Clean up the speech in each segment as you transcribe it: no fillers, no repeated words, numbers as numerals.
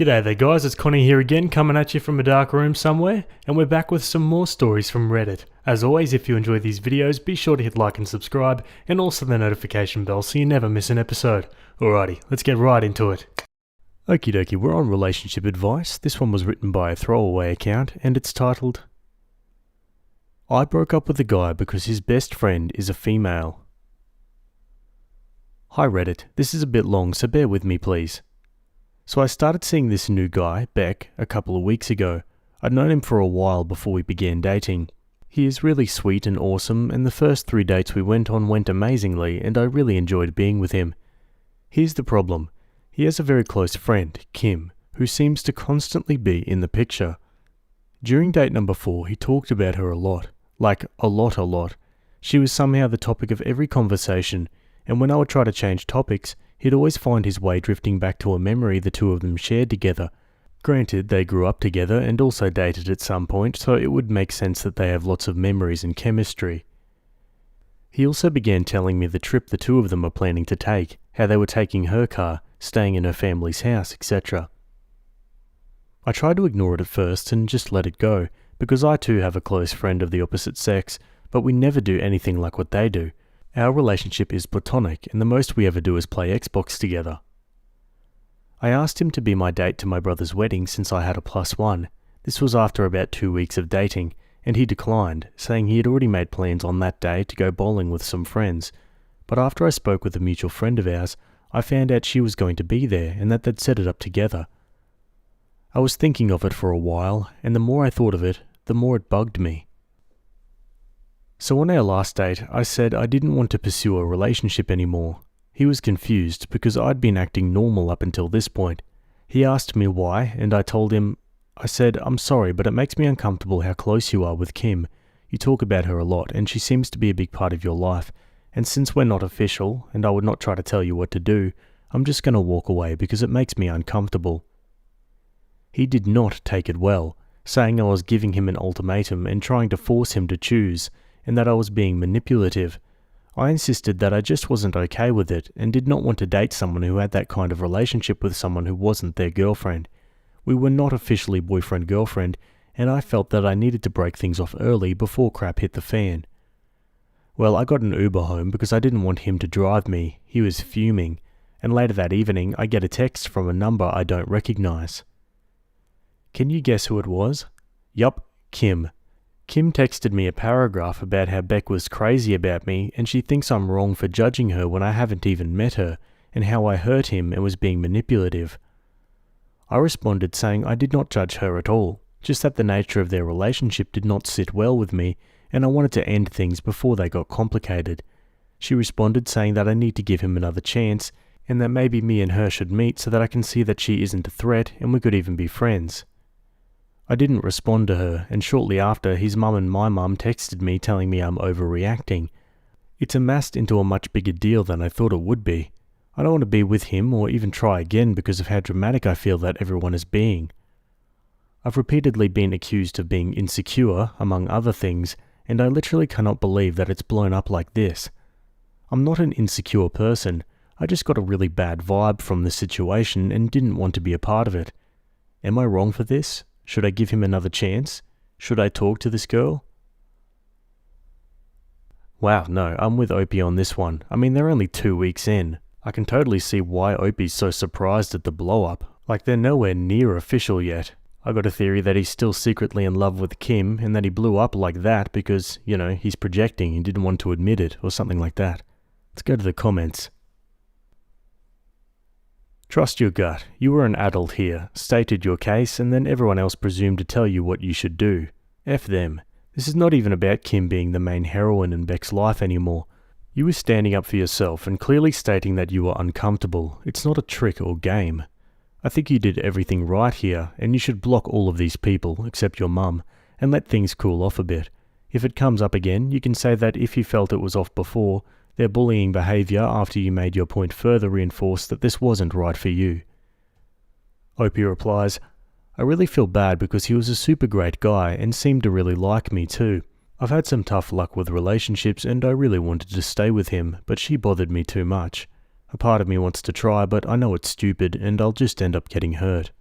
G'day there guys, it's Connie here again, coming at you from a dark room somewhere, and we're back with some more stories from Reddit. As always, if you enjoy these videos, be sure to hit like and subscribe, and also the notification bell so you never miss an episode. Alrighty, let's get right into it. Okie dokie, we're on relationship advice. This one was written by a throwaway account, and it's titled, I broke up with a guy because his best friend is a female. Hi Reddit, this is a bit long, so bear with me please. So I started seeing this new guy, Beck, a couple of weeks ago. I'd known him for a while before we began dating. He is really sweet and awesome, and the first 3 dates we went on went amazingly, and I really enjoyed being with him. Here's the problem. He has a very close friend, Kim, who seems to constantly be in the picture. During date number 4, he talked about her a lot. Like, a lot. She was somehow the topic of every conversation, and when I would try to change topics, he'd always find his way drifting back to a memory the two of them shared together. Granted, they grew up together and also dated at some point, so it would make sense that they have lots of memories and chemistry. He also began telling me the trip the two of them are planning to take, how they were taking her car, staying in her family's house, etc. I tried to ignore it at first and just let it go, because I too have a close friend of the opposite sex, but we never do anything like what they do. Our relationship is platonic, and the most we ever do is play Xbox together. I asked him to be my date to my brother's wedding since I had a +1. This was after about 2 weeks of dating, and he declined, saying he had already made plans on that day to go bowling with some friends. But after I spoke with a mutual friend of ours, I found out she was going to be there and that they'd set it up together. I was thinking of it for a while, and the more I thought of it, the more it bugged me. So on our last date, I said I didn't want to pursue a relationship anymore. He was confused because I'd been acting normal up until this point. He asked me why, and I told him, I said, I'm sorry, but it makes me uncomfortable how close you are with Kim. You talk about her a lot, and she seems to be a big part of your life. And since we're not official, and I would not try to tell you what to do, I'm just going to walk away because it makes me uncomfortable. He did not take it well, saying I was giving him an ultimatum and trying to force him to choose, and that I was being manipulative. I insisted that I just wasn't okay with it and did not want to date someone who had that kind of relationship with someone who wasn't their girlfriend. We were not officially boyfriend-girlfriend, and I felt that I needed to break things off early before crap hit the fan. Well, I got an Uber home because I didn't want him to drive me. He was fuming, and later that evening I get a text from a number I don't recognize. Can you guess who it was? Yup, Kim. Kim texted me a paragraph about how Beck was crazy about me and she thinks I'm wrong for judging her when I haven't even met her, and how I hurt him and was being manipulative. I responded saying I did not judge her at all, just that the nature of their relationship did not sit well with me and I wanted to end things before they got complicated. She responded saying that I need to give him another chance and that maybe me and her should meet so that I can see that she isn't a threat and we could even be friends. I didn't respond to her, and shortly after, his mum and my mum texted me telling me I'm overreacting. It's amassed into a much bigger deal than I thought it would be. I don't want to be with him or even try again because of how dramatic I feel that everyone is being. I've repeatedly been accused of being insecure, among other things, and I literally cannot believe that it's blown up like this. I'm not an insecure person. I just got a really bad vibe from the situation and didn't want to be a part of it. Am I wrong for this? Should I give him another chance? Should I talk to this girl? Wow, no, I'm with Opie on this one. I mean, they're only 2 weeks in. I can totally see why Opie's so surprised at the blow-up. Like, they're nowhere near official yet. I got a theory that he's still secretly in love with Kim and that he blew up like that because, he's projecting and didn't want to admit it or something like that. Let's go to the comments. Trust your gut. You were an adult here, stated your case, and then everyone else presumed to tell you what you should do. F them. This is not even about Kim being the main heroine in Beck's life anymore. You were standing up for yourself and clearly stating that you were uncomfortable. It's not a trick or game. I think you did everything right here, and you should block all of these people, except your mum, and let things cool off a bit. If it comes up again, you can say that if you felt it was off before, their bullying behaviour after you made your point further reinforced that this wasn't right for you. Opie replies, I really feel bad because he was a super great guy and seemed to really like me too. I've had some tough luck with relationships and I really wanted to stay with him, but she bothered me too much. A part of me wants to try, but I know it's stupid and I'll just end up getting hurt.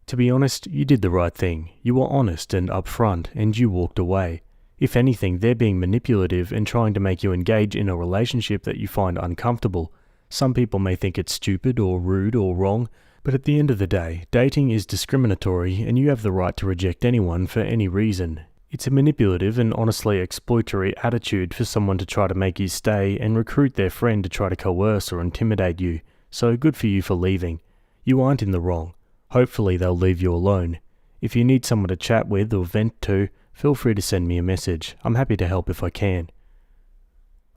To be honest, you did the right thing. You were honest and upfront, and you walked away. If anything, they're being manipulative and trying to make you engage in a relationship that you find uncomfortable. Some people may think it's stupid or rude or wrong, but at the end of the day, dating is discriminatory and you have the right to reject anyone for any reason. It's a manipulative and honestly exploitatory attitude for someone to try to make you stay and recruit their friend to try to coerce or intimidate you. So good for you for leaving. You aren't in the wrong. Hopefully they'll leave you alone. If you need someone to chat with or vent to, feel free to send me a message. I'm happy to help if I can.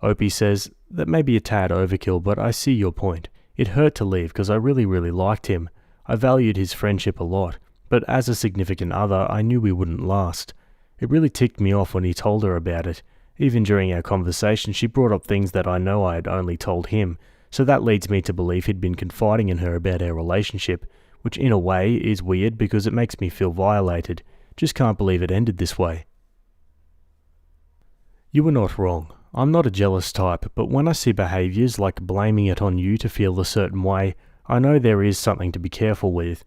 Opie says, that may be a tad overkill, but I see your point. It hurt to leave because I really liked him. I valued his friendship a lot, but as a significant other, I knew we wouldn't last. It really ticked me off when he told her about it. Even during our conversation, she brought up things that I know I had only told him, so that leads me to believe he'd been confiding in her about our relationship, which in a way is weird because it makes me feel violated. Just can't believe it ended this way. You were not wrong. I'm not a jealous type, but when I see behaviours like blaming it on you to feel a certain way, I know there is something to be careful with.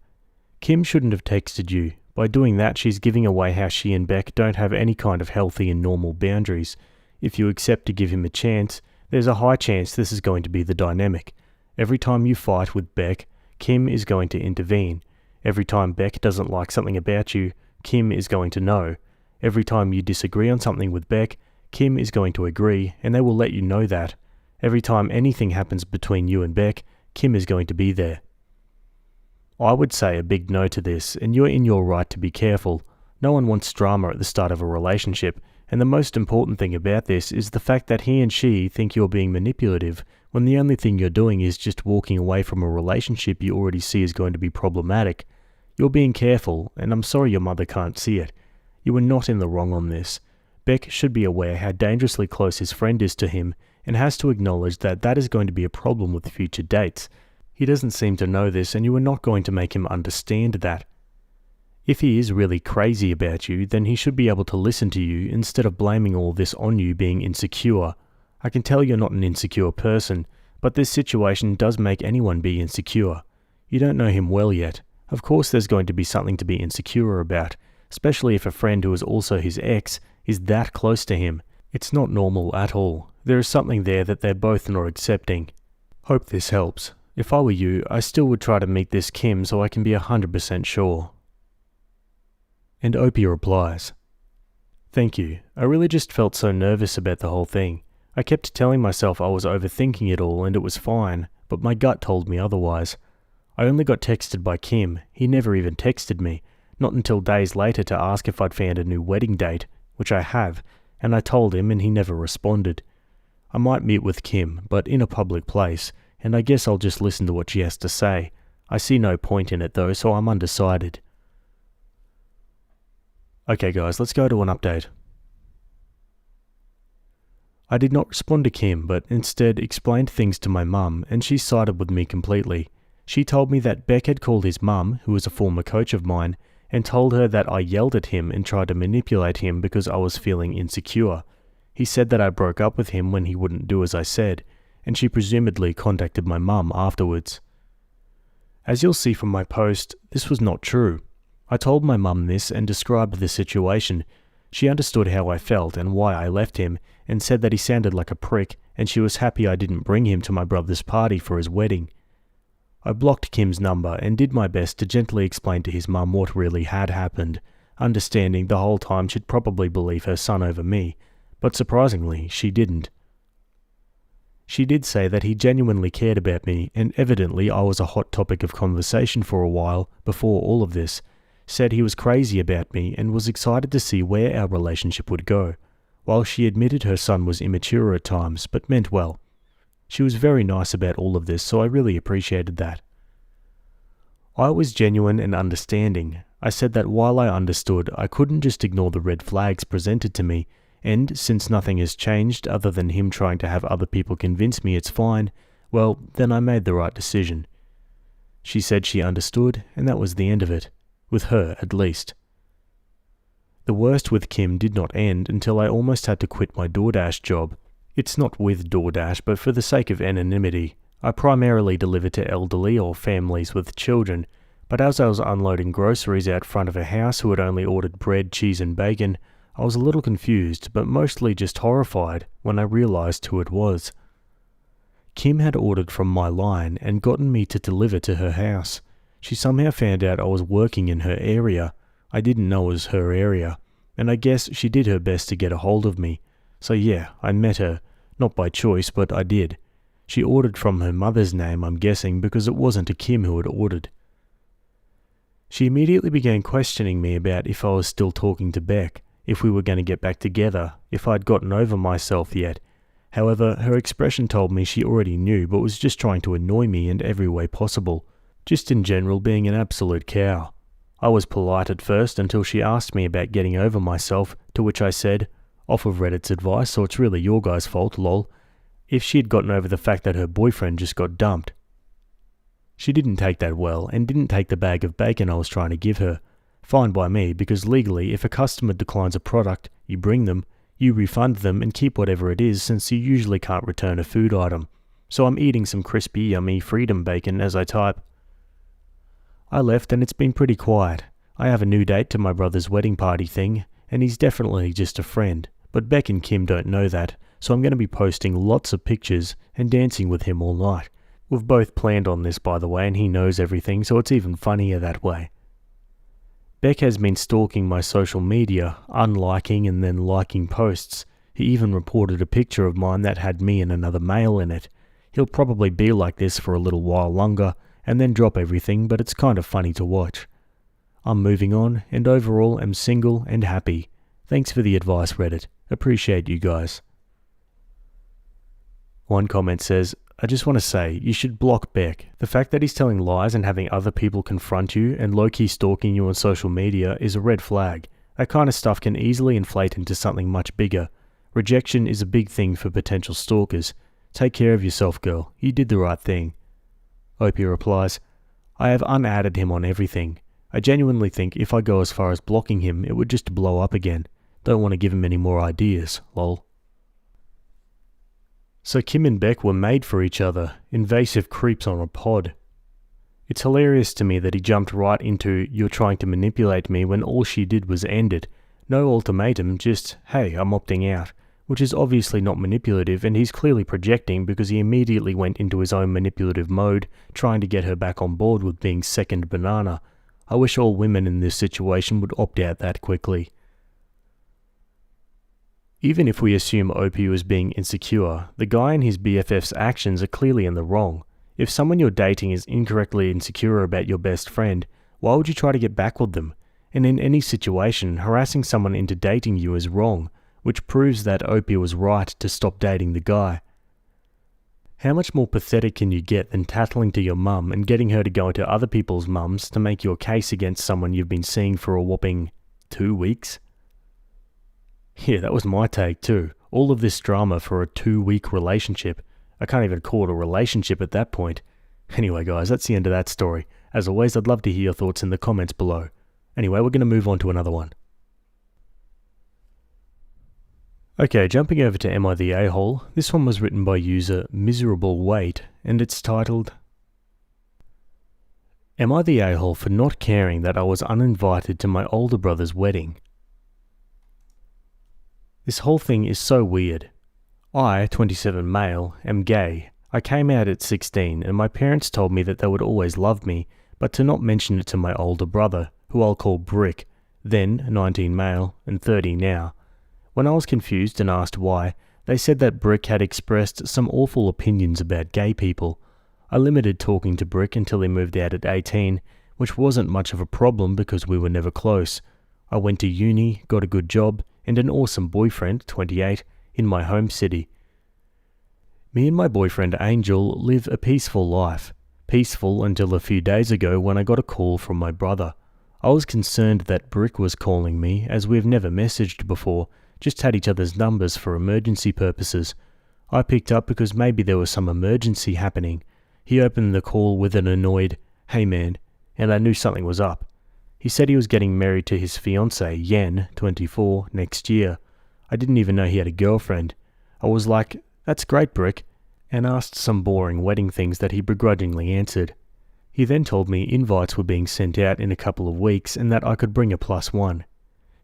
Kim shouldn't have texted you. By doing that, she's giving away how she and Beck don't have any kind of healthy and normal boundaries. If you accept to give him a chance, there's a high chance this is going to be the dynamic. Every time you fight with Beck, Kim is going to intervene. Every time Beck doesn't like something about you, Kim is going to know. Every time you disagree on something with Beck, Kim is going to agree, and they will let you know that. Every time anything happens between you and Beck, Kim is going to be there. I would say a big no to this, and you're in your right to be careful. No one wants drama at the start of a relationship, and the most important thing about this is the fact that he and she think you're being manipulative, when the only thing you're doing is just walking away from a relationship you already see is going to be problematic. You're being careful, and I'm sorry your mother can't see it. You were not in the wrong on this. Beck should be aware how dangerously close his friend is to him, and has to acknowledge that that is going to be a problem with future dates. He doesn't seem to know this, and you are not going to make him understand that. If he is really crazy about you, then he should be able to listen to you instead of blaming all this on you being insecure. I can tell you're not an insecure person, but this situation does make anyone be insecure. You don't know him well yet. Of course there's going to be something to be insecure about, especially if a friend who is also his ex is that close to him. It's not normal at all. There is something there that they're both not accepting. Hope this helps. If I were you, I still would try to meet this Kim so I can be 100% sure. And Opie replies, Thank you. I really just felt so nervous about the whole thing. I kept telling myself I was overthinking it all and it was fine, but my gut told me otherwise. I only got texted by Kim. He never even texted me, not until days later to ask if I'd found a new wedding date, which I have, and I told him and he never responded. I might meet with Kim, but in a public place, and I guess I'll just listen to what she has to say. I see no point in it though, so I'm undecided. Okay guys, let's go to an update. I did not respond to Kim, but instead explained things to my mum, and she sided with me completely. She told me that Beck had called his mum, who was a former coach of mine, and told her that I yelled at him and tried to manipulate him because I was feeling insecure. He said that I broke up with him when he wouldn't do as I said, and she presumably contacted my mum afterwards. As you'll see from my post, this was not true. I told my mum this and described the situation. She understood how I felt and why I left him, and said that he sounded like a prick, and she was happy I didn't bring him to my brother's party for his wedding. I blocked Kim's number and did my best to gently explain to his mum what really had happened, understanding the whole time she'd probably believe her son over me, but surprisingly, she didn't. She did say that he genuinely cared about me, and evidently I was a hot topic of conversation for a while before all of this, said he was crazy about me and was excited to see where our relationship would go, while she admitted her son was immature at times, but meant well. She was very nice about all of this, so I really appreciated that. I was genuine and understanding. I said that while I understood, I couldn't just ignore the red flags presented to me, and since nothing has changed other than him trying to have other people convince me it's fine, well, then I made the right decision. She said she understood, and that was the end of it. With her, at least. The worst with Kim did not end until I almost had to quit my DoorDash job. It's not with DoorDash, but for the sake of anonymity. I primarily deliver to elderly or families with children, But as I was unloading groceries out front of a house who had only ordered bread, cheese and bacon, I was a little confused, but mostly just horrified when I realised who it was. Kim had ordered from my line and gotten me to deliver to her house. She somehow found out I was working in her area. I didn't know it was her area, and I guess she did her best to get a hold of me. So yeah, I met her. Not by choice, but I did. She ordered from her mother's name, I'm guessing, because it wasn't a Kim who had ordered. She immediately began questioning me about if I was still talking to Beck, if we were going to get back together, if I'd gotten over myself yet. However, her expression told me she already knew, but was just trying to annoy me in every way possible, just in general being an absolute cow. I was polite at first until she asked me about getting over myself, to which I said, off of Reddit's advice, so it's really your guys' fault, lol, if she had gotten over the fact that her boyfriend just got dumped. She didn't take that well, and didn't take the bag of bacon I was trying to give her. Fine by me, because legally, if a customer declines a product, you bring them, you refund them and keep whatever it is, since you usually can't return a food item. So I'm eating some crispy, yummy freedom bacon as I type. I left and it's been pretty quiet. I have a new date to my brother's wedding party thing, and he's definitely just a friend, but Beck and Kim don't know that, so I'm going to be posting lots of pictures and dancing with him all night. We've both planned on this, by the way, and he knows everything, so it's even funnier that way. Beck has been stalking my social media, unliking and then liking posts. He even reported a picture of mine that had me and another male in it. He'll probably be like this for a little while longer, and then drop everything, but it's kind of funny to watch. I'm moving on, and overall am single and happy. Thanks for the advice, Reddit. Appreciate you guys. One comment says, I just want to say, you should block Beck. The fact that he's telling lies and having other people confront you and low-key stalking you on social media is a red flag. That kind of stuff can easily inflate into something much bigger. Rejection is a big thing for potential stalkers. Take care of yourself, girl. You did the right thing. Opie replies, I have unadded him on everything. I genuinely think if I go as far as blocking him, it would just blow up again. Don't want to give him any more ideas, lol. So Kim and Beck were made for each other, invasive creeps on a pod. It's hilarious to me that he jumped right into, you're trying to manipulate me, when all she did was end it. No ultimatum, just, hey, I'm opting out. Which is obviously not manipulative, and he's clearly projecting because he immediately went into his own manipulative mode, trying to get her back on board with being second banana. I wish all women in this situation would opt out that quickly. Even if we assume Opie was being insecure, the guy and his BFF's actions are clearly in the wrong. If someone you're dating is incorrectly insecure about your best friend, why would you try to get back with them? And in any situation, harassing someone into dating you is wrong, which proves that Opie was right to stop dating the guy. How much more pathetic can you get than tattling to your mum and getting her to go into other people's mums to make your case against someone you've been seeing for a whopping 2 weeks? Yeah, that was my take too. All of this drama for a 2-week relationship. I can't even call it a relationship at that point. Anyway guys, that's the end of that story. As always, I'd love to hear your thoughts in the comments below. Anyway, we're going to move on to another one. Okay, jumping over to Am I the A-hole? This one was written by user Miserable Wait, and it's titled, Am I the a-hole for not caring that I was uninvited to my older brother's wedding? This whole thing is so weird. I, 27 male, am gay. I came out at 16 and my parents told me that they would always love me, but to not mention it to my older brother, who I'll call Brick, then 19 male and 30 now. When I was confused and asked why, they said that Brick had expressed some awful opinions about gay people. I limited talking to Brick until he moved out at 18, which wasn't much of a problem because we were never close. I went to uni, got a good job, and an awesome boyfriend, 28, in my home city. Me and my boyfriend Angel live a peaceful life. Peaceful until a few days ago when I got a call from my brother. I was concerned that Brick was calling me, as we've never messaged before, just had each other's numbers for emergency purposes. I picked up because maybe there was some emergency happening. He opened the call with an annoyed, "Hey man," and I knew something was up. He said he was getting married to his fiancée, Yen, 24, next year. I didn't even know he had a girlfriend. I was like, "That's great, Brick," and asked some boring wedding things that he begrudgingly answered. He then told me invites were being sent out in a couple of weeks and that I could bring a +1.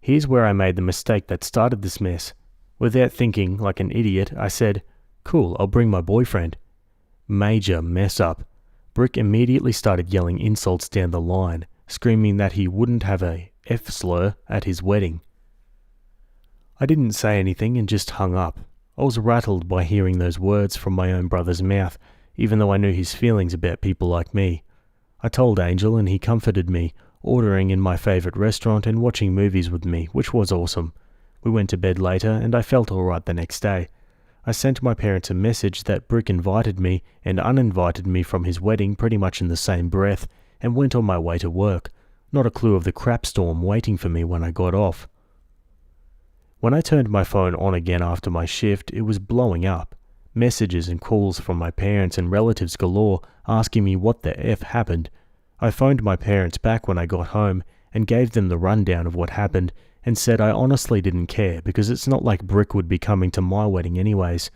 Here's where I made the mistake that started this mess. Without thinking, like an idiot, I said, "Cool, I'll bring my boyfriend." Major mess up. Brick immediately started yelling insults down the line, screaming that he wouldn't have a F slur at his wedding. I didn't say anything and just hung up. I was rattled by hearing those words from my own brother's mouth, even though I knew his feelings about people like me. I told Angel and he comforted me, ordering in my favourite restaurant and watching movies with me, which was awesome. We went to bed later and I felt alright the next day. I sent my parents a message that Brick invited me and uninvited me from his wedding pretty much in the same breath, and went on my way to work. Not a clue of the crap storm waiting for me when I got off. When I turned my phone on again after my shift, it was blowing up. Messages and calls from my parents and relatives galore asking me what the F happened. I phoned my parents back when I got home and gave them the rundown of what happened and said I honestly didn't care because it's not like Brick would be coming to my wedding anyways.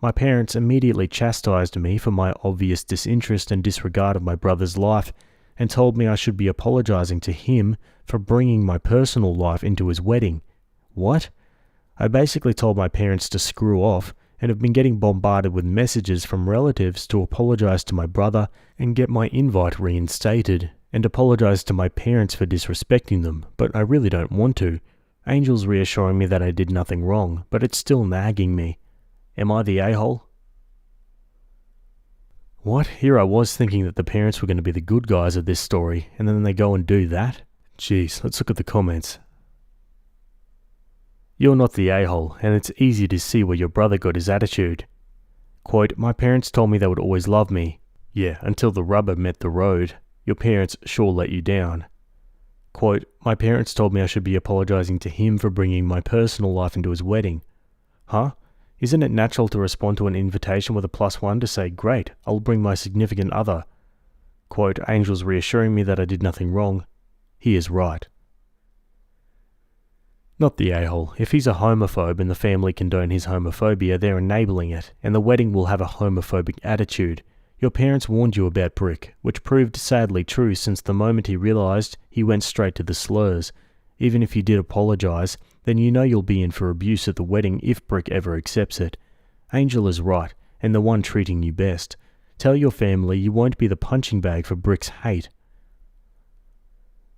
My parents immediately chastised me for my obvious disinterest and disregard of my brother's life and told me I should be apologizing to him for bringing my personal life into his wedding. What? I basically told my parents to screw off and have been getting bombarded with messages from relatives to apologize to my brother and get my invite reinstated, and apologize to my parents for disrespecting them, but I really don't want to. Angel's reassuring me that I did nothing wrong, but it's still nagging me. Am I the a-hole? What? Here I was thinking that the parents were going to be the good guys of this story, and then they go and do that? Jeez, let's look at the comments. You're not the a-hole, and it's easy to see where your brother got his attitude. Quote, my parents told me they would always love me. Yeah, until the rubber met the road. Your parents sure let you down. Quote, my parents told me I should be apologizing to him for bringing my personal life into his wedding. Huh? Isn't it natural to respond to an invitation with a +1 to say, great, I'll bring my significant other? Quote, Angel's reassuring me that I did nothing wrong. He is right. Not the a-hole. If he's a homophobe and the family condone his homophobia, they're enabling it, and the wedding will have a homophobic attitude. Your parents warned you about Brick, which proved sadly true since the moment he realised, he went straight to the slurs. Even if you did apologise, then you know you'll be in for abuse at the wedding if Brick ever accepts it. Angel is right, and the one treating you best. Tell your family you won't be the punching bag for Brick's hate.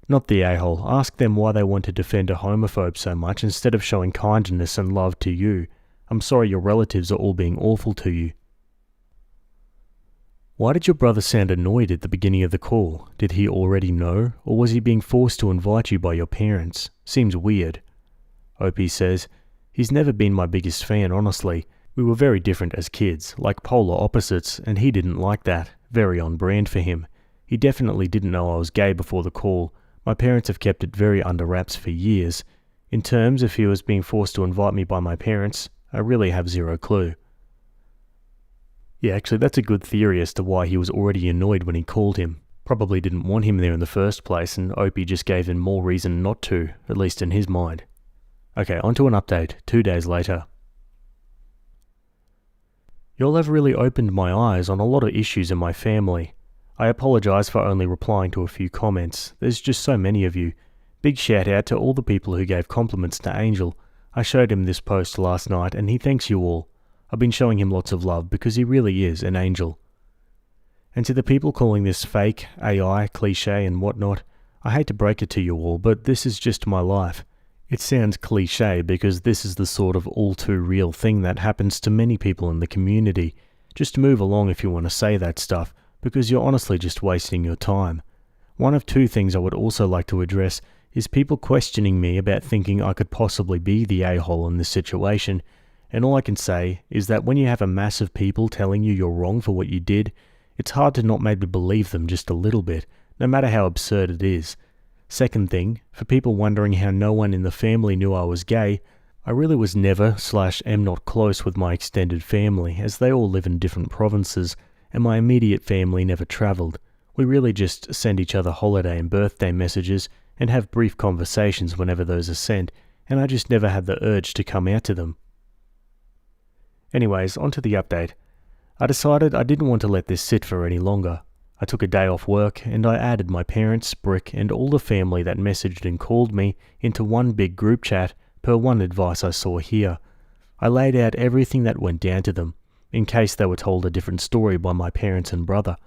Not the a-hole. Ask them why they want to defend a homophobe so much instead of showing kindness and love to you. I'm sorry your relatives are all being awful to you. Why did your brother sound annoyed at the beginning of the call? Did he already know, or was he being forced to invite you by your parents? Seems weird. Opie says, he's never been my biggest fan, honestly. We were very different as kids, like polar opposites, and he didn't like that. Very on brand for him. He definitely didn't know I was gay before the call. My parents have kept it very under wraps for years. In terms if he was being forced to invite me by my parents, I really have zero clue. Yeah, actually that's a good theory as to why he was already annoyed when he called him. Probably didn't want him there in the first place, and Opie just gave him more reason not to, at least in his mind. Okay, on to an update, 2 days later. Y'all have really opened my eyes on a lot of issues in my family. I apologise for only replying to a few comments. There's just so many of you. Big shout out to all the people who gave compliments to Angel. I showed him this post last night and he thanks you all. I've been showing him lots of love because he really is an angel. And to the people calling this fake, AI, cliche and whatnot, I hate to break it to you all, but this is just my life. It sounds cliche because this is the sort of all too real thing that happens to many people in the community. Just move along if you want to say that stuff, because you're honestly just wasting your time. One of two things I would also like to address is people questioning me about thinking I could possibly be the a-hole in this situation, and all I can say is that when you have a mass of people telling you you're wrong for what you did, it's hard to not maybe believe them just a little bit, no matter how absurd it is. Second thing, for people wondering how no one in the family knew I was gay, I really was never/am not close with my extended family, as they all live in different provinces, and my immediate family never travelled. We really just send each other holiday and birthday messages and have brief conversations whenever those are sent, and I just never had the urge to come out to them. Anyways, on to the update. I decided I didn't want to let this sit for any longer. I took a day off work and I added my parents, Brick, and all the family that messaged and called me into one big group chat per one advice I saw here. I laid out everything that went down to them, in case they were told a different story by my parents and brother.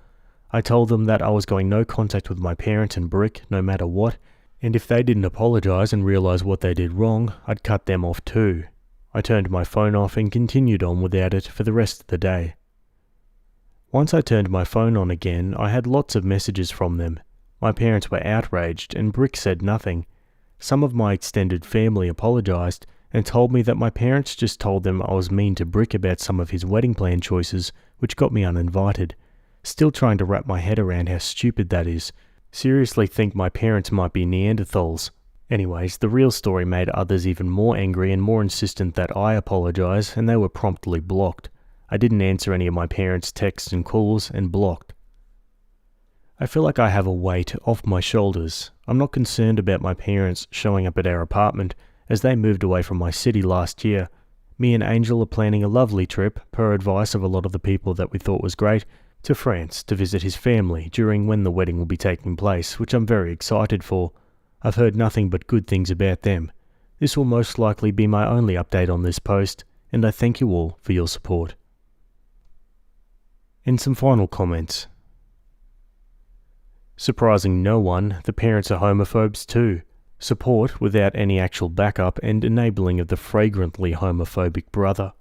I told them that I was going no contact with my parents and Brick no matter what, and if they didn't apologise and realise what they did wrong, I'd cut them off too. I turned my phone off and continued on without it for the rest of the day. Once I turned my phone on again, I had lots of messages from them. My parents were outraged and Brick said nothing. Some of my extended family apologised and told me that my parents just told them I was mean to Brick about some of his wedding plan choices, which got me uninvited. Still trying to wrap my head around how stupid that is. Seriously think my parents might be Neanderthals. Anyways, the real story made others even more angry and more insistent that I apologise, and they were promptly blocked. I didn't answer any of my parents' texts and calls and blocked. I feel like I have a weight off my shoulders. I'm not concerned about my parents showing up at our apartment, as they moved away from my city last year. Me and Angel are planning a lovely trip, per advice of a lot of the people that we thought was great, to France to visit his family during when the wedding will be taking place, which I'm very excited for. I've heard nothing but good things about them. This will most likely be my only update on this post, and I thank you all for your support. And some final comments. Surprising no one, the parents are homophobes too. Support without any actual backup and enabling of the fragrantly homophobic brother.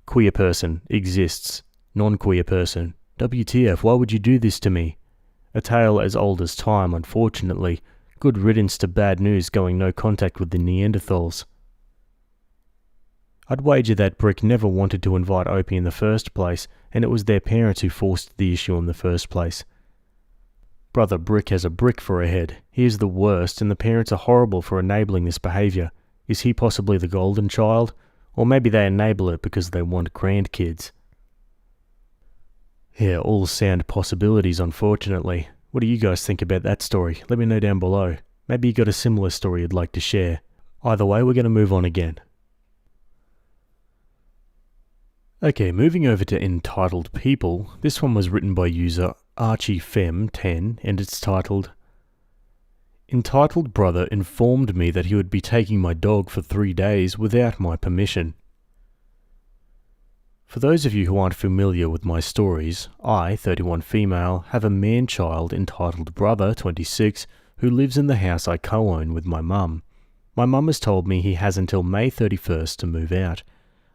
Queer person exists. Non-queer person. WTF, why would you do this to me? A tale as old as time, unfortunately. Good riddance to bad news going no contact with the Neanderthals. I'd wager that Brick never wanted to invite Opie in the first place, and it was their parents who forced the issue in the first place. Brother Brick has a brick for a head. He is the worst, and the parents are horrible for enabling this behaviour. Is he possibly the golden child? Or maybe they enable it because they want grandkids. Yeah, all sound possibilities, unfortunately. What do you guys think about that story? Let me know down below. Maybe you got a similar story you'd like to share. Either way, we're going to move on again. Okay, moving over to Entitled People. This one was written by user ArchieFem10 and it's titled, Entitled brother informed me that he would be taking my dog for 3 days without my permission. For those of you who aren't familiar with my stories, I, 31 female, have a man-child entitled brother, 26, who lives in the house I co-own with my mum. My mum has told me he has until May 31st to move out.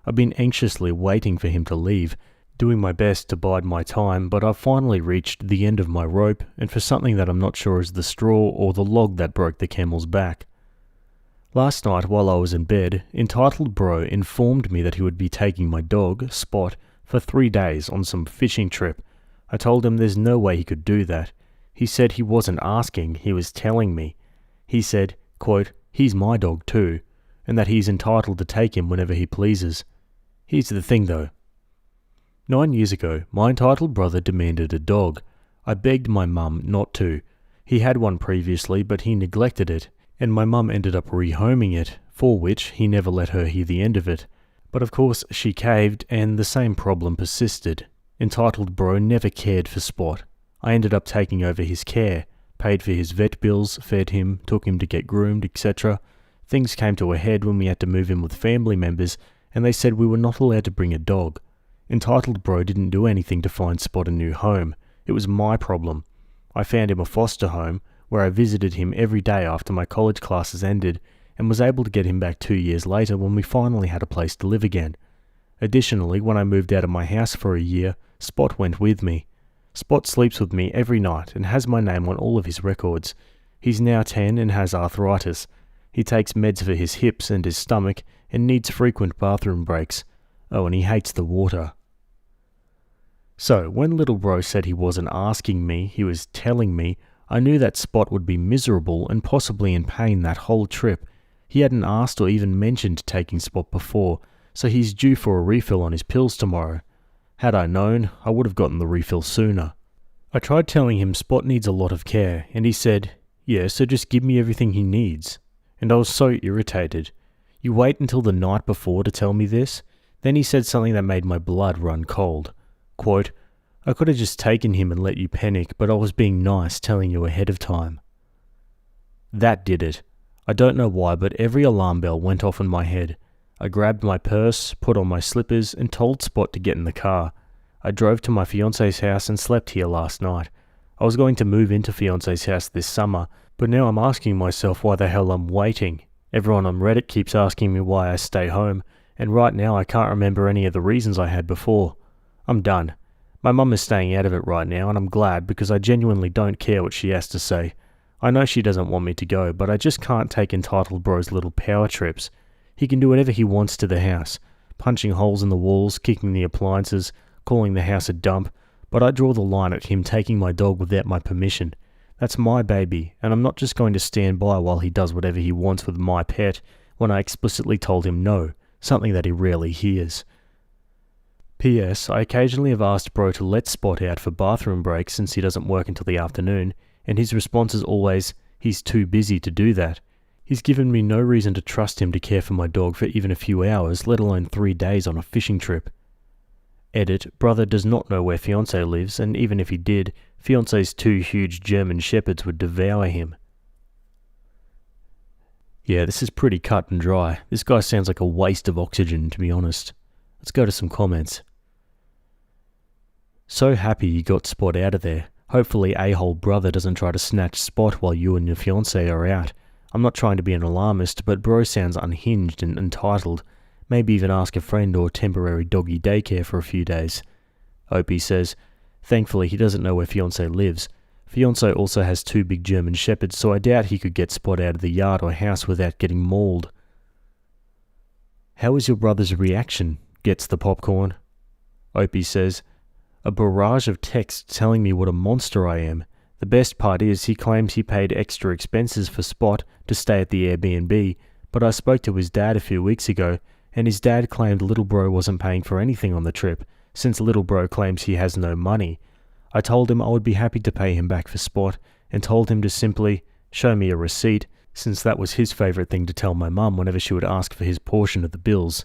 I've been anxiously waiting for him to leave, doing my best to bide my time, but I've finally reached the end of my rope, and for something that I'm not sure is the straw or the log that broke the camel's back. Last night, while I was in bed, Entitled Bro informed me that he would be taking my dog, Spot, for 3 days on some fishing trip. I told him there's no way he could do that. He said he wasn't asking, he was telling me. He said, quote, he's my dog too, and that he's entitled to take him whenever he pleases. Here's the thing though. 9 years ago, my entitled brother demanded a dog. I begged my mum not to. He had one previously, but he neglected it, and my mum ended up rehoming it, for which he never let her hear the end of it. But of course, she caved, and the same problem persisted. Entitled Bro never cared for Spot. I ended up taking over his care, paid for his vet bills, fed him, took him to get groomed, etc. Things came to a head when we had to move in with family members, and they said we were not allowed to bring a dog. Entitled Bro didn't do anything to find Spot a new home. It was my problem. I found him a foster home, where I visited him every day after my college classes ended, and was able to get him back 2 years later when we finally had a place to live again. Additionally, when I moved out of my house for a year, Spot went with me. Spot sleeps with me every night and has my name on all of his records. He's now 10 and has arthritis. He takes meds for his hips and his stomach and needs frequent bathroom breaks. Oh, and he hates the water. So, when little bro said he wasn't asking me, he was telling me, I knew that Spot would be miserable and possibly in pain that whole trip. He hadn't asked or even mentioned taking Spot before, so he's due for a refill on his pills tomorrow. Had I known, I would have gotten the refill sooner. I tried telling him Spot needs a lot of care, and he said, yeah, so just give me everything he needs. And I was so irritated. You wait until the night before to tell me this? Then he said something that made my blood run cold. Quote, I could have just taken him and let you panic, but I was being nice, telling you ahead of time. That did it. I don't know why, but every alarm bell went off in my head. I grabbed my purse, put on my slippers, and told Spot to get in the car. I drove to my fiance's house and slept here last night. I was going to move into fiance's house this summer, but now I'm asking myself why the hell I'm waiting. Everyone on Reddit keeps asking me why I stay home, and right now I can't remember any of the reasons I had before. I'm done. My mum is staying out of it right now, and I'm glad because I genuinely don't care what she has to say. I know she doesn't want me to go, but I just can't take Entitled Bro's little power trips. He can do whatever he wants to the house, punching holes in the walls, kicking the appliances, calling the house a dump, but I draw the line at him taking my dog without my permission. That's my baby, and I'm not just going to stand by while he does whatever he wants with my pet when I explicitly told him no, something that he rarely hears. P.S. I occasionally have asked Bro to let Spot out for bathroom breaks since he doesn't work until the afternoon, and his response is always, he's too busy to do that. He's given me no reason to trust him to care for my dog for even a few hours, let alone 3 days on a fishing trip. Edit, brother does not know where fiancé lives, and even if he did, fiancé's 2 huge German shepherds would devour him. Yeah, this is pretty cut and dry. This guy sounds like a waste of oxygen, to be honest. Let's go to some comments. So happy you got Spot out of there. Hopefully a-hole brother doesn't try to snatch Spot while you and your fiancé are out. I'm not trying to be an alarmist, but Bro sounds unhinged and entitled. Maybe even ask a friend or temporary doggy daycare for a few days. Opie says, thankfully he doesn't know where fiancé lives. Fiancé also has 2 big German shepherds, so I doubt he could get Spot out of the yard or house without getting mauled. How is your brother's reaction? Gets the popcorn. Opie says, a barrage of texts telling me what a monster I am. The best part is he claims he paid extra expenses for Spot to stay at the Airbnb, but I spoke to his dad a few weeks ago, and his dad claimed little bro wasn't paying for anything on the trip, since little bro claims he has no money. I told him I would be happy to pay him back for Spot, and told him to simply show me a receipt, since that was his favourite thing to tell my mum whenever she would ask for his portion of the bills.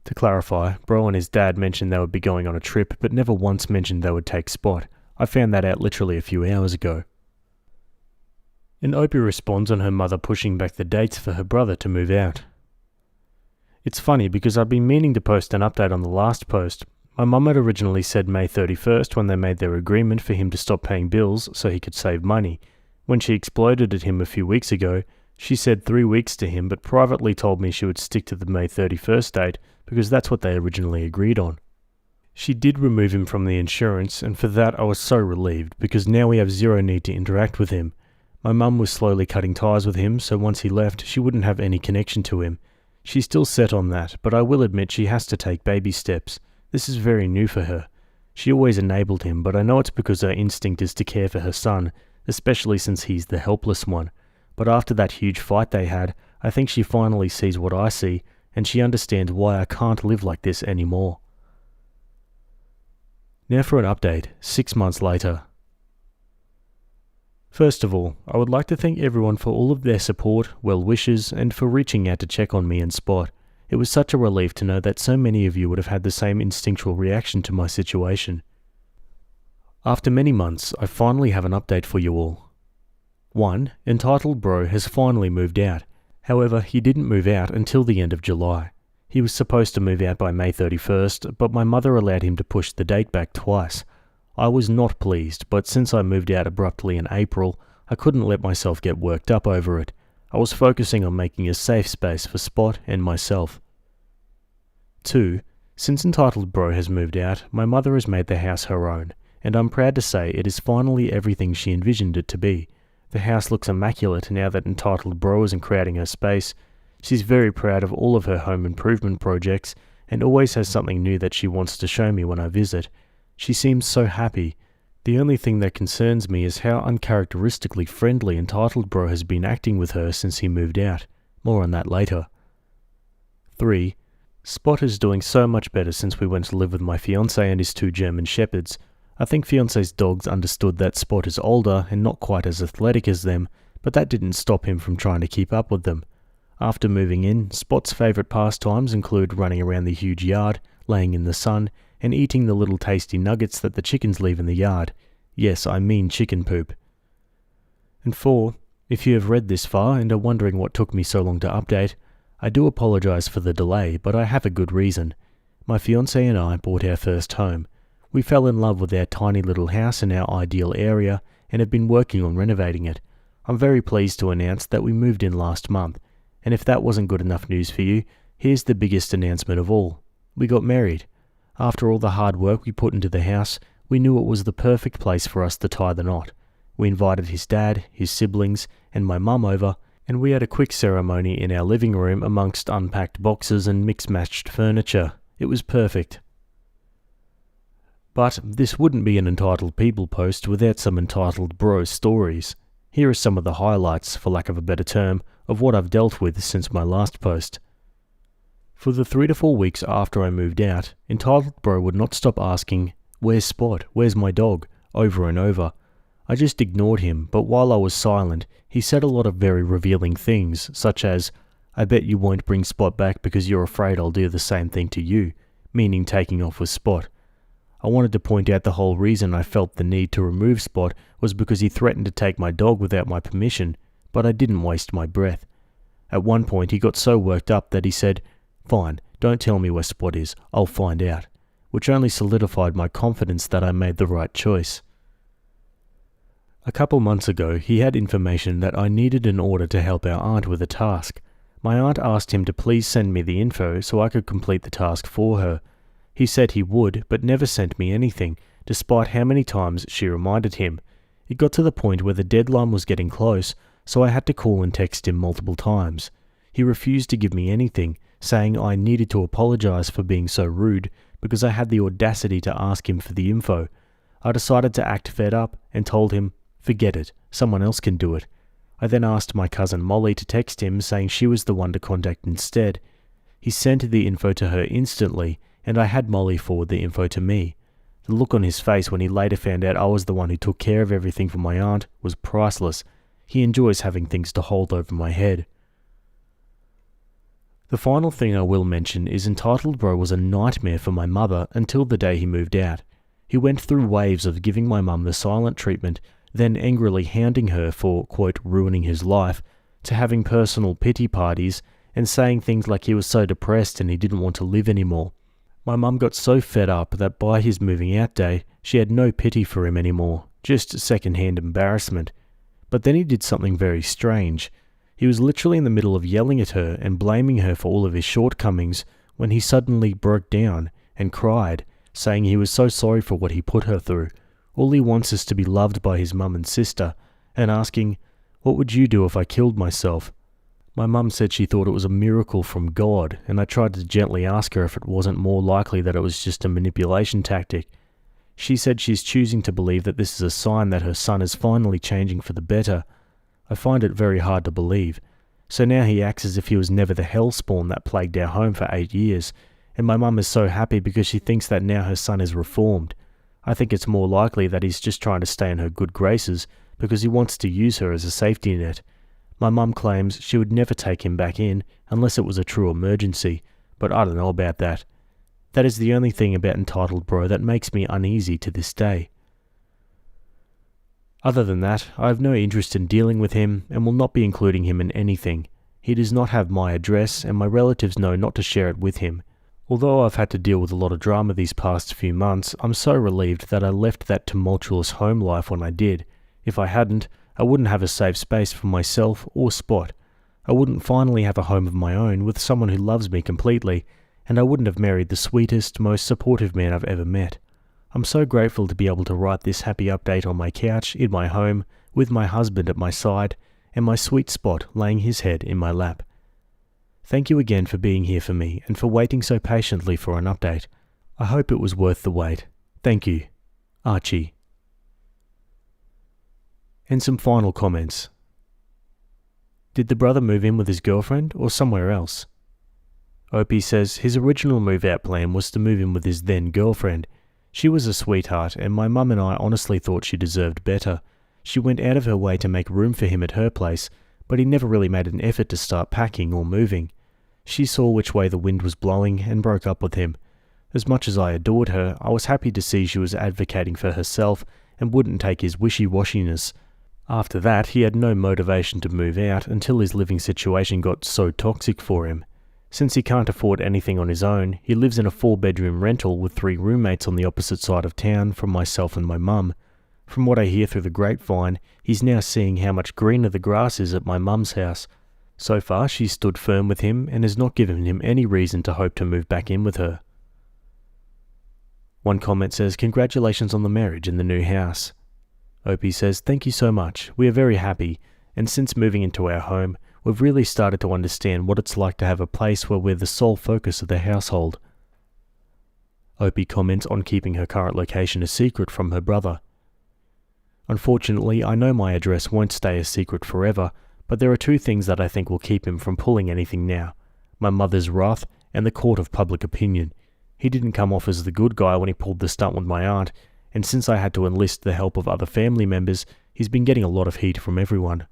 To clarify, Bro and his dad mentioned they would be going on a trip, but never once mentioned they would take Spot. I found that out literally a few hours ago. And Opie responds on her mother pushing back the dates for her brother to move out. It's funny because I've been meaning to post an update on the last post. My mum had originally said May 31st when they made their agreement for him to stop paying bills so he could save money. When she exploded at him a few weeks ago, she said 3 weeks to him but privately told me she would stick to the May 31st date because that's what they originally agreed on. She did remove him from the insurance, and for that I was so relieved because now we have zero need to interact with him. My mum was slowly cutting ties with him, so once he left she wouldn't have any connection to him. She's still set on that, but I will admit she has to take baby steps. This is very new for her. She always enabled him, but I know it's because her instinct is to care for her son, especially since he's the helpless one. But after that huge fight they had, I think she finally sees what I see, and she understands why I can't live like this anymore. Now for an update, 6 months later. First of all, I would like to thank everyone for all of their support, well wishes, and for reaching out to check on me and Spot. It was such a relief to know that so many of you would have had the same instinctual reaction to my situation. After many months, I finally have an update for you all. 1. Entitled Bro has finally moved out. However, he didn't move out until the end of July. He was supposed to move out by May 31st, but my mother allowed him to push the date back twice. I was not pleased, but since I moved out abruptly in April, I couldn't let myself get worked up over it. I was focusing on making a safe space for Spot and myself. 2. Since Entitled Bro has moved out, my mother has made the house her own, and I'm proud to say it is finally everything she envisioned it to be. The house looks immaculate now that Entitled Bro isn't crowding her space. She's very proud of all of her home improvement projects, and always has something new that she wants to show me when I visit. She seems so happy. The only thing that concerns me is how uncharacteristically friendly Entitled Bro has been acting with her since he moved out. More on that later. 3. Spot is doing so much better since we went to live with my fiancé and his 2 German shepherds. I think fiancé's dogs understood that Spot is older and not quite as athletic as them, but that didn't stop him from trying to keep up with them. After moving in, Spot's favourite pastimes include running around the huge yard, laying in the sun, and eating the little tasty nuggets that the chickens leave in the yard. Yes, I mean chicken poop. And 4, if you have read this far and are wondering what took me so long to update, I do apologize for the delay, but I have a good reason. My fiancé and I bought our first home. We fell in love with our tiny little house in our ideal area and have been working on renovating it. I'm very pleased to announce that we moved in last month, and if that wasn't good enough news for you, here's the biggest announcement of all. We got married. After all the hard work we put into the house, we knew it was the perfect place for us to tie the knot. We invited his dad, his siblings, and my mum over, and we had a quick ceremony in our living room amongst unpacked boxes and mix-matched furniture. It was perfect. But this wouldn't be an Entitled People post without some Entitled Bro stories. Here are some of the highlights, for lack of a better term, of what I've dealt with since my last post. For the 3 to 4 weeks after I moved out, Entitled Bro would not stop asking, "Where's Spot? Where's my dog?" over and over. I just ignored him, but while I was silent, he said a lot of very revealing things, such as, "I bet you won't bring Spot back because you're afraid I'll do the same thing to you," meaning taking off with Spot. I wanted to point out the whole reason I felt the need to remove Spot was because he threatened to take my dog without my permission, but I didn't waste my breath. At one point he got so worked up that he said, "Fine, don't tell me where Spot is, I'll find out," which only solidified my confidence that I made the right choice. A couple months ago, he had information that I needed in order to help our aunt with a task. My aunt asked him to please send me the info so I could complete the task for her. He said he would, but never sent me anything, despite how many times she reminded him. It got to the point where the deadline was getting close, so I had to call and text him multiple times. He refused to give me anything, saying I needed to apologize for being so rude because I had the audacity to ask him for the info. I decided to act fed up and told him, "Forget it, someone else can do it." I then asked my cousin Molly to text him, saying she was the one to contact instead. He sent the info to her instantly, and I had Molly forward the info to me. The look on his face when he later found out I was the one who took care of everything for my aunt was priceless. He enjoys having things to hold over my head. The final thing I will mention is Entitled Bro was a nightmare for my mother until the day he moved out. He went through waves of giving my mum the silent treatment, then angrily hounding her for, quote, ruining his life, to having personal pity parties and saying things like he was so depressed and he didn't want to live anymore. My mum got so fed up that by his moving out day, she had no pity for him anymore, just second-hand embarrassment. But then he did something very strange. He was literally in the middle of yelling at her and blaming her for all of his shortcomings when he suddenly broke down and cried, saying he was so sorry for what he put her through. All he wants is to be loved by his mum and sister, and asking, "What would you do if I killed myself?" My mum said she thought it was a miracle from God, and I tried to gently ask her if it wasn't more likely that it was just a manipulation tactic. She said she's choosing to believe that this is a sign that her son is finally changing for the better. I find it very hard to believe. So now he acts as if he was never the hellspawn that plagued our home for 8 years, and my mum is so happy because she thinks that now her son is reformed. I think it's more likely that he's just trying to stay in her good graces because he wants to use her as a safety net. My mum claims she would never take him back in unless it was a true emergency, but I don't know about that. That is the only thing about Entitled Bro that makes me uneasy to this day. Other than that, I have no interest in dealing with him and will not be including him in anything. He does not have my address and my relatives know not to share it with him. Although I've had to deal with a lot of drama these past few months, I'm so relieved that I left that tumultuous home life when I did. If I hadn't, I wouldn't have a safe space for myself or Spot. I wouldn't finally have a home of my own with someone who loves me completely, and I wouldn't have married the sweetest, most supportive man I've ever met. I'm so grateful to be able to write this happy update on my couch in my home, with my husband at my side, and my sweet Spot laying his head in my lap. Thank you again for being here for me and for waiting so patiently for an update. I hope it was worth the wait. Thank you. Archie. And some final comments. Did the brother move in with his girlfriend or somewhere else? Opie says his original move-out plan was to move in with his then-girlfriend. She was a sweetheart, and my mum and I honestly thought she deserved better. She went out of her way to make room for him at her place, but he never really made an effort to start packing or moving. She saw which way the wind was blowing and broke up with him. As much as I adored her, I was happy to see she was advocating for herself and wouldn't take his wishy-washiness. After that, he had no motivation to move out until his living situation got so toxic for him. Since he can't afford anything on his own, he lives in a 4-bedroom rental with 3 roommates on the opposite side of town from myself and my mum. From what I hear through the grapevine, he's now seeing how much greener the grass is at my mum's house. So far, she's stood firm with him and has not given him any reason to hope to move back in with her. One comment says, "Congratulations on the marriage and the new house." Opie says, "Thank you so much. We are very happy, and since moving into our home, we've really started to understand what it's like to have a place where we're the sole focus of the household." Opie comments on keeping her current location a secret from her brother. "Unfortunately, I know my address won't stay a secret forever, but there are 2 things that I think will keep him from pulling anything now: my mother's wrath and the court of public opinion. He didn't come off as the good guy when he pulled the stunt with my aunt, and since I had to enlist the help of other family members, he's been getting a lot of heat from everyone."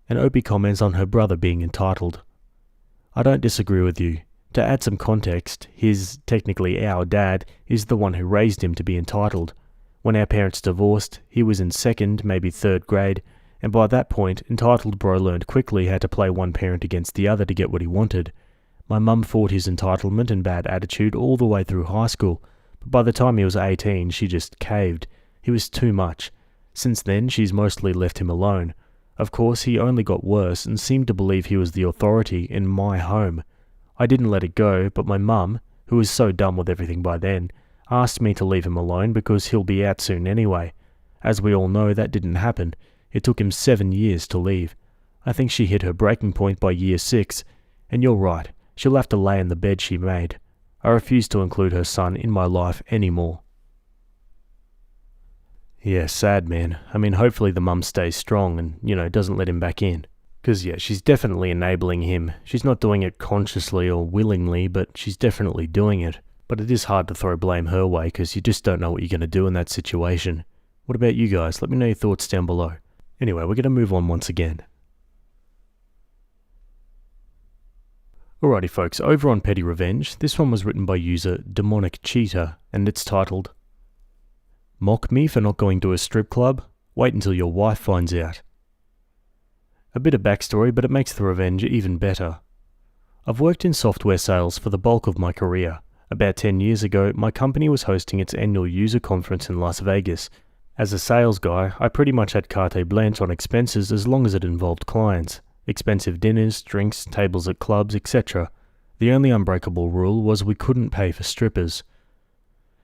And Opie comments on her brother being entitled. "I don't disagree with you. To add some context, technically our dad, is the one who raised him to be entitled. When our parents divorced, he was in 2nd, maybe 3rd grade, and by that point, entitled bro learned quickly how to play one parent against the other to get what he wanted. My mum fought his entitlement and bad attitude all the way through high school, but by the time he was 18, she just caved. He was too much. Since then, she's mostly left him alone. Of course, he only got worse and seemed to believe he was the authority in my home. I didn't let it go, but my mum, who was so done with everything by then, asked me to leave him alone because he'll be out soon anyway. As we all know, that didn't happen. It took him 7 years to leave. I think she hit her breaking point by year 6, and you're right, she'll have to lay in the bed she made. I refuse to include her son in my life anymore." Yeah, sad, man. I mean, hopefully the mum stays strong and, doesn't let him back in. Because, yeah, she's definitely enabling him. She's not doing it consciously or willingly, but she's definitely doing it. But it is hard to throw blame her way because you just don't know what you're going to do in that situation. What about you guys? Let me know your thoughts down below. Anyway, we're going to move on once again. Alrighty folks, over on Petty Revenge, this one was written by user Demonic Cheetah, and it's titled, "Mock me for not going to a strip club? Wait until your wife finds out." A bit of backstory, but it makes the revenge even better. I've worked in software sales for the bulk of my career. About 10 years ago, my company was hosting its annual user conference in Las Vegas. As a sales guy, I pretty much had carte blanche on expenses as long as it involved clients. Expensive dinners, drinks, tables at clubs, etc. The only unbreakable rule was we couldn't pay for strippers.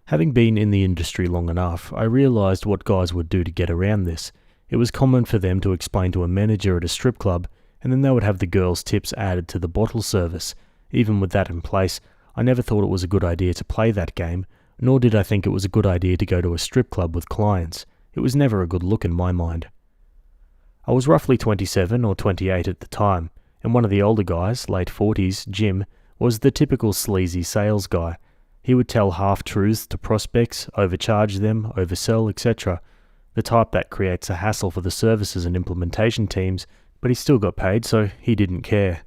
Having been in the industry long enough, I realised what guys would do to get around this. It was common for them to explain to a manager at a strip club, and then they would have the girls' tips added to the bottle service. Even with that in place, I never thought it was a good idea to play that game, nor did I think it was a good idea to go to a strip club with clients. It was never a good look in my mind. I was roughly 27 or 28 at the time, and one of the older guys, late 40s, Jim, was the typical sleazy sales guy. He would tell half-truths to prospects, overcharge them, oversell, etc. The type that creates a hassle for the services and implementation teams, but he still got paid, so he didn't care.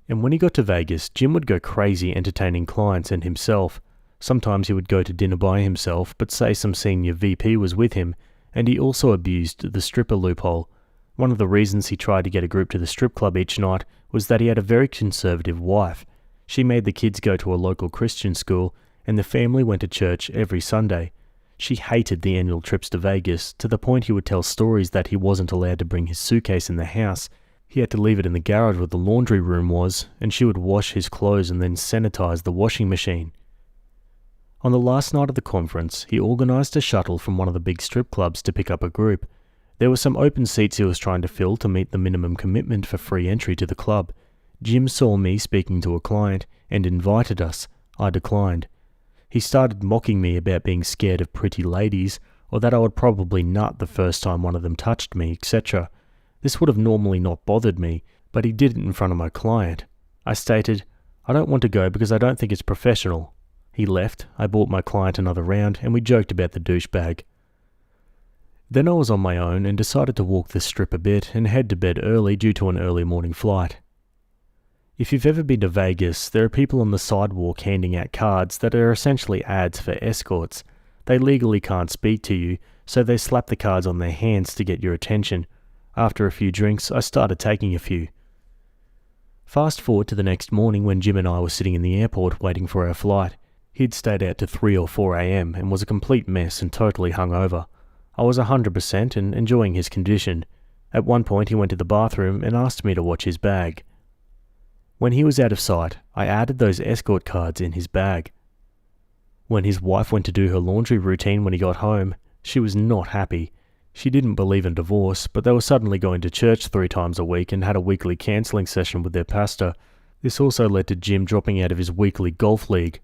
And when he got to Vegas, Jim would go crazy entertaining clients and himself. Sometimes he would go to dinner by himself, but say some senior VP was with him, and he also abused the stripper loophole. One of the reasons he tried to get a group to the strip club each night was that he had a very conservative wife. She made the kids go to a local Christian school, and the family went to church every Sunday. She hated the annual trips to Vegas, to the point he would tell stories that he wasn't allowed to bring his suitcase in the house. He had to leave it in the garage where the laundry room was, and she would wash his clothes and then sanitize the washing machine. On the last night of the conference, he organised a shuttle from one of the big strip clubs to pick up a group. There were some open seats he was trying to fill to meet the minimum commitment for free entry to the club. Jim saw me speaking to a client and invited us. I declined. He started mocking me about being scared of pretty ladies, or that I would probably nut the first time one of them touched me, etc. This would have normally not bothered me, but he did it in front of my client. I stated, "I don't want to go because I don't think it's professional." He left, I bought my client another round, and we joked about the douchebag. Then I was on my own and decided to walk the strip a bit and head to bed early due to an early morning flight. If you've ever been to Vegas, there are people on the sidewalk handing out cards that are essentially ads for escorts. They legally can't speak to you, so they slap the cards on their hands to get your attention. After a few drinks, I started taking a few. Fast forward to the next morning when Jim and I were sitting in the airport waiting for our flight. He'd stayed out to 3 or 4 a.m. and was a complete mess and totally hungover. I was 100% and enjoying his condition. At one point he went to the bathroom and asked me to watch his bag. When he was out of sight, I added those escort cards in his bag. When his wife went to do her laundry routine when he got home, she was not happy. She didn't believe in divorce, but they were suddenly going to church 3 times a week and had a weekly counselling session with their pastor. This also led to Jim dropping out of his weekly golf league.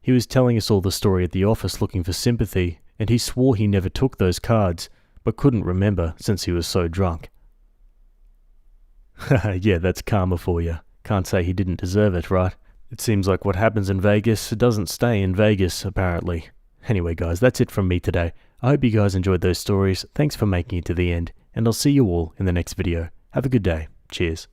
He was telling us all the story at the office looking for sympathy, and he swore he never took those cards, but couldn't remember since he was so drunk. Yeah, that's karma for you. Can't say he didn't deserve it, right? It seems like what happens in Vegas doesn't stay in Vegas, apparently. Anyway guys, that's it from me today. I hope you guys enjoyed those stories. Thanks for making it to the end, and I'll see you all in the next video. Have a good day. Cheers.